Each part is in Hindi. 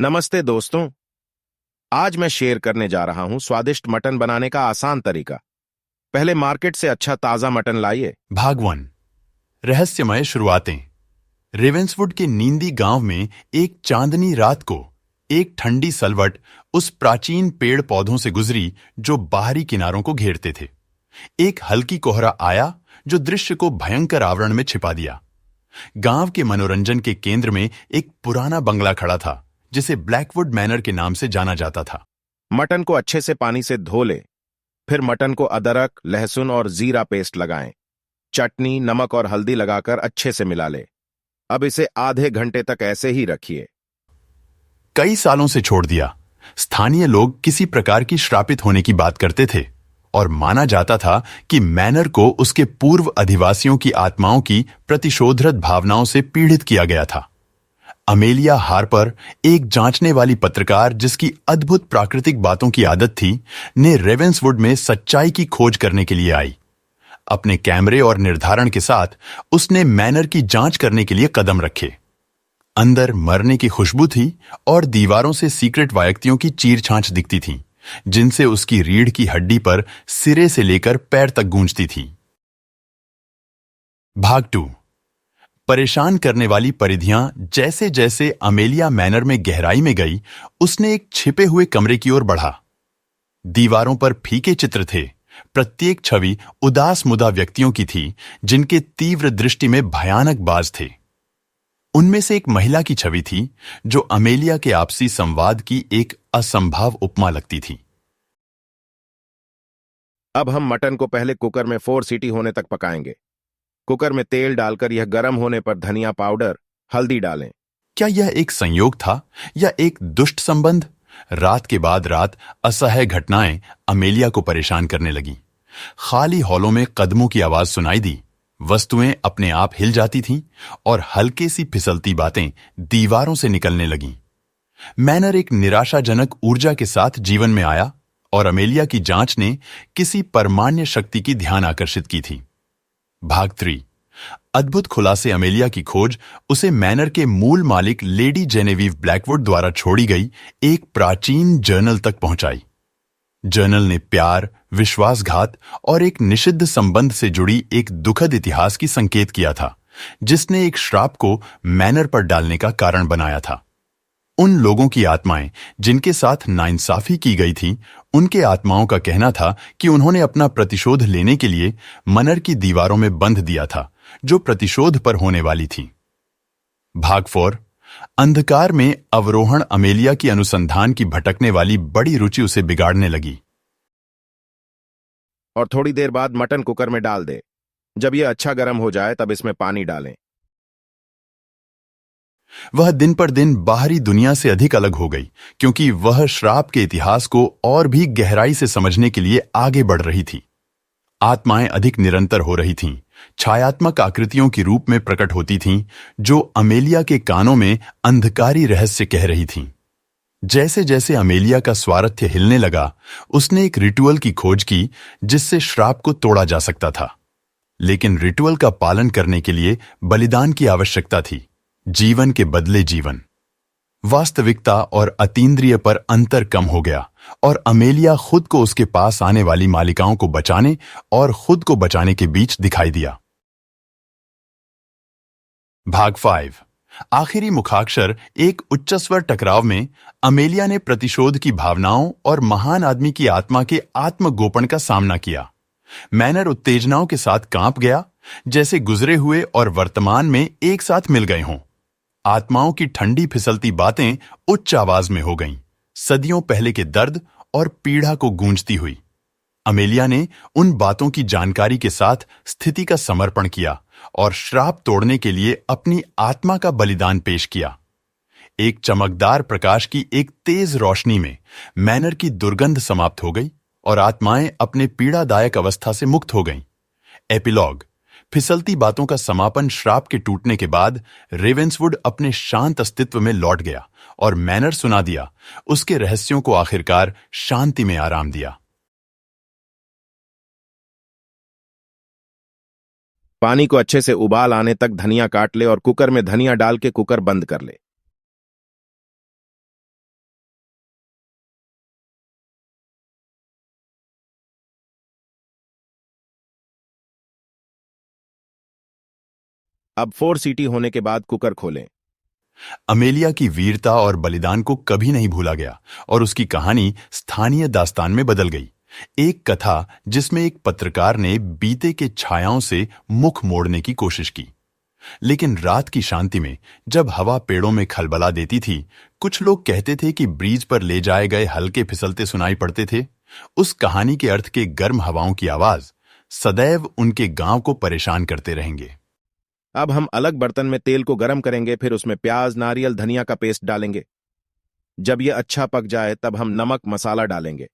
नमस्ते दोस्तों। आज मैं शेयर करने जा रहा हूं स्वादिष्ट मटन बनाने का आसान तरीका। पहले मार्केट से अच्छा ताजा मटन लाइए। भाग 1। रहस्यमय शुरुआतें। रेवेंसवुड के नींदी गांव में एक चांदनी रात को एक ठंडी सलवट उस प्राचीन पेड़ पौधों से गुजरी जो बाहरी किनारों को घेरते थे। एक हल्की कोहरा आया जो दृश्य को भयंकर आवरण में छिपा दिया। गांव के मनोरंजन के केंद्र में एक पुराना बंगला खड़ा था जिसे ब्लैकवुड मैनर के नाम से जाना जाता था। मटन को अच्छे से पानी से धो ले। फिर मटन को अदरक, लहसुन और जीरा पेस्ट लगाएं। चटनी, नमक और हल्दी लगाकर अच्छे से मिला ले। अब इसे आधे घंटे तक ऐसे ही रखिए। कई सालों से छोड़ दिया। स्थानीय लोग किसी प्रकार की श्रापित होने की बात करते थे और माना जाता था कि मैनर को उसके पूर्व अधिवासियों की आत्माओं की प्रतिशोधरत भावनाओं से पीड़ित किया गया था। अमेलिया हार्पर, एक जांचने वाली पत्रकार जिसकी अद्भुत प्राकृतिक बातों की आदत थी, ने रेवेंसवुड में सच्चाई की खोज करने के लिए आई। अपने कैमरे और निर्धारण के साथ उसने मैनर की जांच करने के लिए कदम रखे। अंदर मरने की खुशबू थी और दीवारों से सीक्रेट वायक्तियों की चीर-छांच दिखती थी, जिनसे उसकी रीढ़ की हड्डी पर सिरे से लेकर पैर तक गूंजती थी। भाग 2। परेशान करने वाली परिधियां। जैसे जैसे अमेलिया मैनर में गहराई में गई, उसने एक छिपे हुए कमरे की ओर बढ़ा। दीवारों पर फीके चित्र थे। प्रत्येक छवि उदास मुदा व्यक्तियों की थी जिनके तीव्र दृष्टि में भयानक बाज थे। उनमें से एक महिला की छवि थी जो अमेलिया के आपसी संवाद की एक असंभव उपमा लगती थी। अब हम मटन को पहले कुकर में 4 सीटी होने तक पकाएंगे। कुकर में तेल डालकर यह गर्म होने पर धनिया पाउडर, हल्दी डालें। क्या यह एक संयोग था या एक दुष्ट संबंध? रात के बाद रात असह्य घटनाएं अमेलिया को परेशान करने लगी। खाली हॉलों में कदमों की आवाज सुनाई दी, वस्तुएं अपने आप हिल जाती थीं और हल्के सी फिसलती बातें दीवारों से निकलने लगीं। मैनर एक निराशाजनक ऊर्जा के साथ जीवन में आया और अमेलिया की जांच ने किसी परमाण्य शक्ति की ध्यान आकर्षित की थी। भाग 3। अद्भुत खुलासे। अमेलिया की खोज उसे मैनर के मूल मालिक लेडी जेनेविव ब्लैकवुड द्वारा छोड़ी गई एक प्राचीन जर्नल तक पहुंचाई। जर्नल ने प्यार, विश्वासघात और एक निषिद्ध संबंध से जुड़ी एक दुखद इतिहास की संकेत किया था, जिसने एक श्राप को मैनर पर डालने का कारण बनाया था। उन लोगों की आत्माएं जिनके साथ नाइंसाफी की गई थी, उनके आत्माओं का कहना था कि उन्होंने अपना प्रतिशोध लेने के लिए मनर की दीवारों में बंध दिया था, जो प्रतिशोध पर होने वाली थी। भाग 4। अंधकार में अवरोहण। अमेलिया की अनुसंधान की भटकने वाली बड़ी रुचि उसे बिगाड़ने लगी। और थोड़ी देर बाद मटन कुकर में डाल दे। जब यह अच्छा गर्म हो जाए तब इसमें पानी डालें। वह दिन पर दिन बाहरी दुनिया से अधिक अलग हो गई, क्योंकि वह श्राप के इतिहास को और भी गहराई से समझने के लिए आगे बढ़ रही थी। आत्माएं अधिक निरंतर हो रही थीं, छायात्मक आकृतियों के रूप में प्रकट होती थीं, जो अमेलिया के कानों में अंधकारी रहस्य कह रही थीं। जैसे जैसे अमेलिया का स्वार्थ्य हिलने लगा, उसने एक रिचुअल की खोज की जिससे श्राप को तोड़ा जा सकता था। लेकिन रिचुअल का पालन करने के लिए बलिदान की आवश्यकता थी, जीवन के बदले जीवन। वास्तविकता और अतीन्द्रिय पर अंतर कम हो गया और अमेलिया खुद को उसके पास आने वाली मालिकाओं को बचाने और खुद को बचाने के बीच दिखाई दिया। भाग 5। आखिरी मुखाक्षर। एक उच्चस्वर टकराव में अमेलिया ने प्रतिशोध की भावनाओं और महान आदमी की आत्मा के आत्मगोपन का सामना किया। मैनर उत्तेजनाओं के साथ कांप गया, जैसे गुजरे हुए और वर्तमान में एक साथ मिल गए हों। आत्माओं की ठंडी फिसलती बातें उच्च आवाज में हो गईं, सदियों पहले के दर्द और पीड़ा को गूंजती हुई। अमेलिया ने उन बातों की जानकारी के साथ स्थिति का समर्पण किया और श्राप तोड़ने के लिए अपनी आत्मा का बलिदान पेश किया। एक चमकदार प्रकाश की एक तेज रोशनी में मैनर की दुर्गंध समाप्त हो गई और आत्माएं अपने पीड़ादायक अवस्था से मुक्त हो गईं। एपिलॉग। फिसलती बातों का समापन। श्राप के टूटने के बाद रेवेंसवुड अपने शांत अस्तित्व में लौट गया और मैनर सुना दिया, उसके रहस्यों को आखिरकार शांति में आराम दिया। पानी को अच्छे से उबाल आने तक धनिया काट ले और कुकर में धनिया डाल के कुकर बंद कर ले। अब 4 सीटी होने के बाद कुकर खोलें। अमेलिया की वीरता और बलिदान को कभी नहीं भूला गया और उसकी कहानी स्थानीय दास्तान में बदल गई। एक कथा जिसमें एक पत्रकार ने बीते के छायाओं से मुख मोड़ने की कोशिश की, लेकिन रात की शांति में जब हवा पेड़ों में खलबला देती थी, कुछ लोग कहते थे कि ब्रिज पर ले जाए गए हल्के फिसलते सुनाई पड़ते थे। उस कहानी के अर्थ के गर्म हवाओं की आवाज सदैव उनके गांव को परेशान करते रहेंगे। अब हम अलग बर्तन में तेल को गर्म करेंगे, फिर उसमें प्याज, नारियल, धनिया का पेस्ट डालेंगे। जब यह अच्छा पक जाए तब हम नमक, मसाला डालेंगे।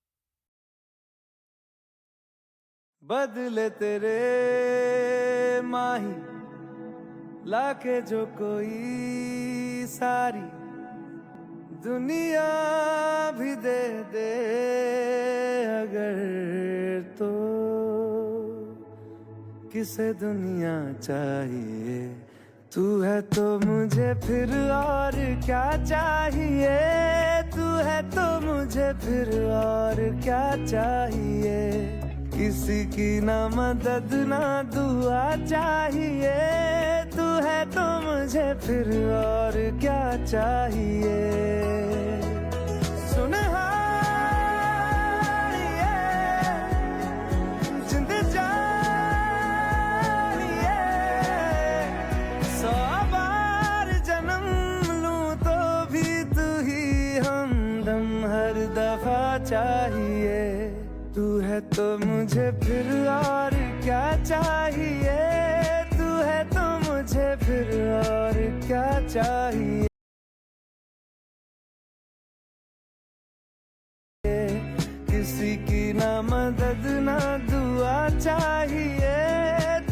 बदले तेरे माही लाके जो कोई सारी दुनिया भी दे दे अगर, तो किसे दुनिया चाहिए? तू है तो मुझे फिर और क्या चाहिए? तू है तो मुझे फिर और क्या चाहिए? किसी की ना मदद ना दुआ चाहिए। तू है तो मुझे फिर और क्या चाहिए? सुन हारिए जिंद जानिए, 100 बार जन्म लूं तो भी तू ही हमदम हर दफा चाहिए। तू है तो मुझे फिर और क्या चाहिए? तू है तो मुझे फिर और क्या चाहिए? किसी की ना मदद ना दुआ चाहिए।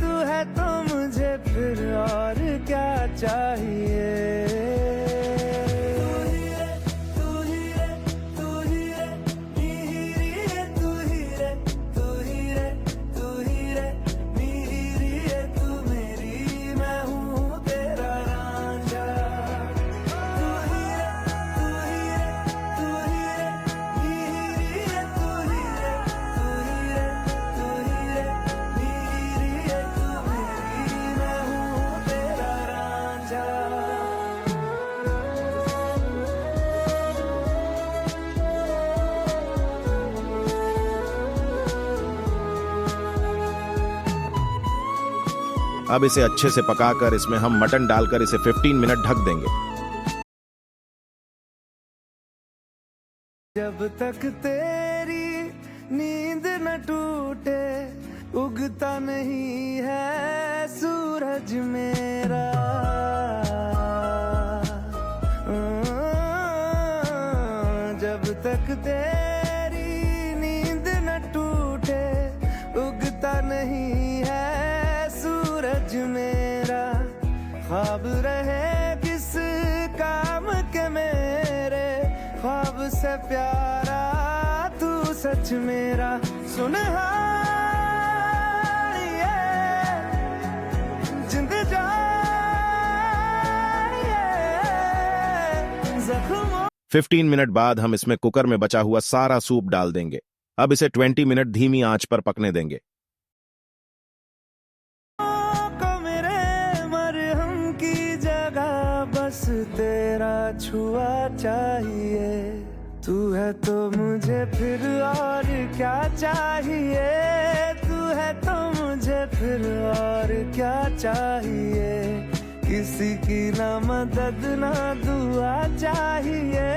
तू है तो मुझे फिर और क्या चाहिए? अब इसे अच्छे से पकाकर इसमें हम मटन डालकर इसे 15 मिनट ढक देंगे। जब तक तेरी नींद न टूटे उगता नहीं है सूरज मेरा। जब तक तेरी नींद न टूटे उगता नहीं है सूरज मेरा। ख्वाब रहे किस काम के मेरे, ख्वाब से प्यारा तू सच मेरा। सुन हारिए जिंद जानिए, जख्मों 15 मिनट बाद हम इसमें कुकर में बचा हुआ सारा सूप डाल देंगे। अब इसे 20 मिनट धीमी आंच पर पकने देंगे। बस तेरा छुआ चाहिए। तू है तो मुझे फिर और क्या चाहिए? तू है तो मुझे फिर और क्या चाहिए? किसी की ना मदद ना दुआ चाहिए।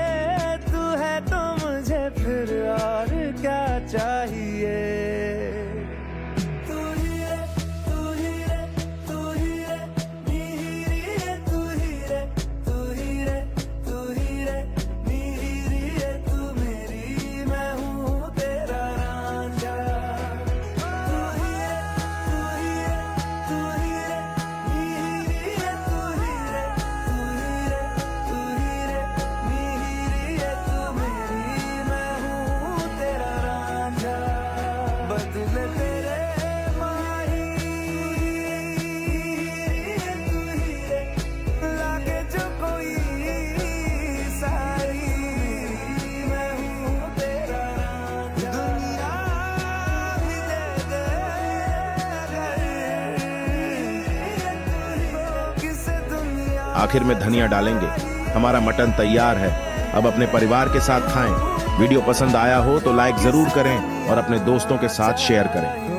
तू है तो मुझे फिर और क्या चाहिए? आखिर में धनिया डालेंगे। हमारा मटन तैयार है। अब अपने परिवार के साथ खाएं। वीडियो पसंद आया हो तो लाइक जरूर करें और अपने दोस्तों के साथ शेयर करें।